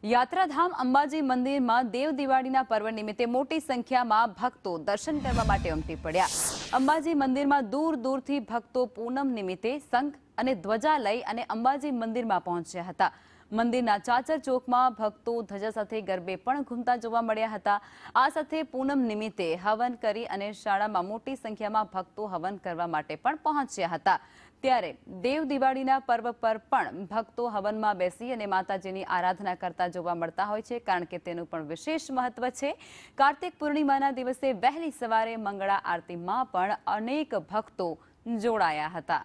યાત્રાધામ અંબાજી મંદિરમાં દેવ દિવાળીના પર્વ નિમિત્તે મોટી સંખ્યામાં ભક્તો દર્શન કરવા માટે ઉમટી પડ્યા। અંબાજી મંદિરમાં દૂર દૂરથી ભક્તો પૂનમ નિમિત્તે શંખ અને ધ્વજા લઈ અને અંબાજી મંદિરમાં પહોંચ્યા હતા। મંદિરના ચાચર ચોકમાં ભક્તો ધજા સાથે ગરબે પણ ઘૂમતા જોવા મળ્યા હતા। આ સાથે પૂનમ નિમિત્તે હવન કરી અને શાળામાં મોટી સંખ્યામાં ભક્તો હવન કરવા માટે પણ પહોંચ્યા હતા। ત્યારે દેવ દિવાળીના પર્વ પર પણ ભક્તો હવનમાં બેસી અને માતાજીની આરાધના કરતા જોવા મળતા હોય છે, કારણ કે તેનું પણ વિશેષ મહત્વ છે। કાર્તિક પૂર્ણિમાના દિવસે વહેલી સવારે મંગળા આરતીમાં પણ અનેક ભક્તો જોડાયા હતા।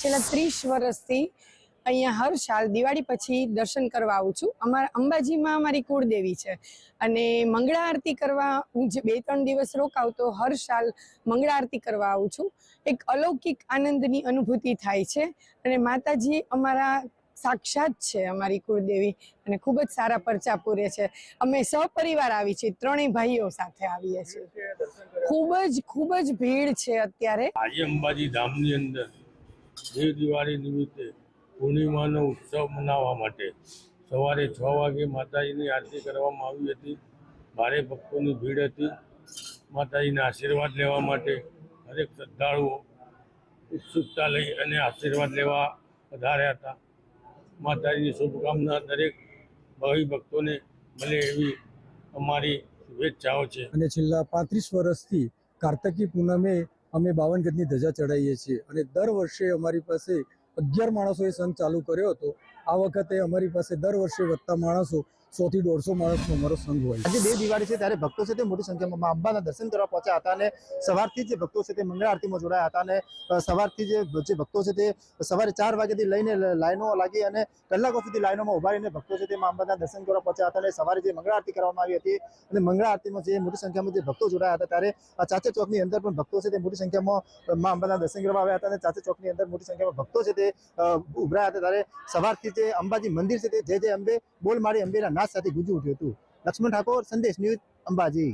છેલ્લા 30 વર્ષથી અહીંયા હર સાલ દિવાળી પછી દર્શન કરવા આવું છું। અમારા અંબાજીમાં અમારી કુળદેવી છે અને મંગળા આરતી કરવા હું જે 2-3 દિવસ રોકાઉં તો હર સાલ મંગળા આરતી કરવા આવું છું। એક અલૌકિક આનંદની અનુભૂતિ થાય છે અને માતાજી અમારા સાક્ષાત છે, અમારી કુળદેવી, અને ખૂબ જ સારા પરચા પૂરે છે। અમે સહપરિવાર આવી છીએ, 3 ભાઈઓ સાથે આવીએ છીએ। ખૂબ જ ભીડ છે અત્યારે। આજે અંબાજી ધામની અંદર દેવ દિવાળી નિમિત્તે પૂર્ણિમાનો ઉત્સવ મનાવવા માટે સવારે 6 વાગે માતાજીની આરતી કરવામાં આવી હતી। ભારે ભક્તોની ભીડ હતી। માતાજીના આશીર્વાદ લેવા માટે દરેક શ્રદ્ધાળુઓ ઉત્સુકતા લઈ અને આશીર્વાદ લેવા પધાર્યા હતા। માતાજીની શુભકામના દરેક ભાવિ ભક્તોને મળે એવી અમારી શુભેચ્છાઓ છે। અને છેલ્લા 35 વર્ષથી કાર્તિકી પૂનમે અમે 52 ગજની ધજા ચડાવીએ છીએ અને દર વર્ષે અમારી પાસે 11 માણસોએ સંઘ ચાલુ કર્યો હતો। આ વખતે અમારી પાસે દર વર્ષે વધતા માણસો 100 થી 150 માણસનો અમારો સંઘ હોય। આજે દેવ દિવાળી છે ત્યારે ભક્તો છે તે મોટી સંખ્યામાં મા અંબાના દર્શન કરવા પહોંચ્યા હતા અને સવારથી જે ભક્તો છે તે મંગળા આરતીમાં જોડાયા હતા અને સવારથી જે ભક્તો છે તે સવારે 4 વાગ્યાથી લઈને લાઈનો લાગી અને કલાકો સુધી લાઈનોમાં ઉભા રહીને ભક્તો છે તે મા અંબાના દર્શન કરવા પહોંચ્યા હતા અને સવારે જે મંગળા આરતી કરવામાં આવી હતી અને મંગળા આરતીમાં જે મોટી સંખ્યામાં જે ભક્તો જોડાયા હતા ત્યારે આ ચાચર ચોકની અંદર પણ ભક્તો છે તે મોટી સંખ્યામાં મા અંબાના દર્શન કરવા આવ્યા હતા અને ચાચર ચોકની અંદર મોટી સંખ્યામાં ભક્તો છે તે ઉભરાયા હતા। ત્યારે સવારથી જે અંબાજી મંદિર છે તે જય જય અંબે બોલ મારી અંબેના નાદ સાથે ગુંજી ઉઠ્યું હતું। લક્ષ્મણ ઠાકોર, સંદેશ ન્યૂઝ, અંબાજી।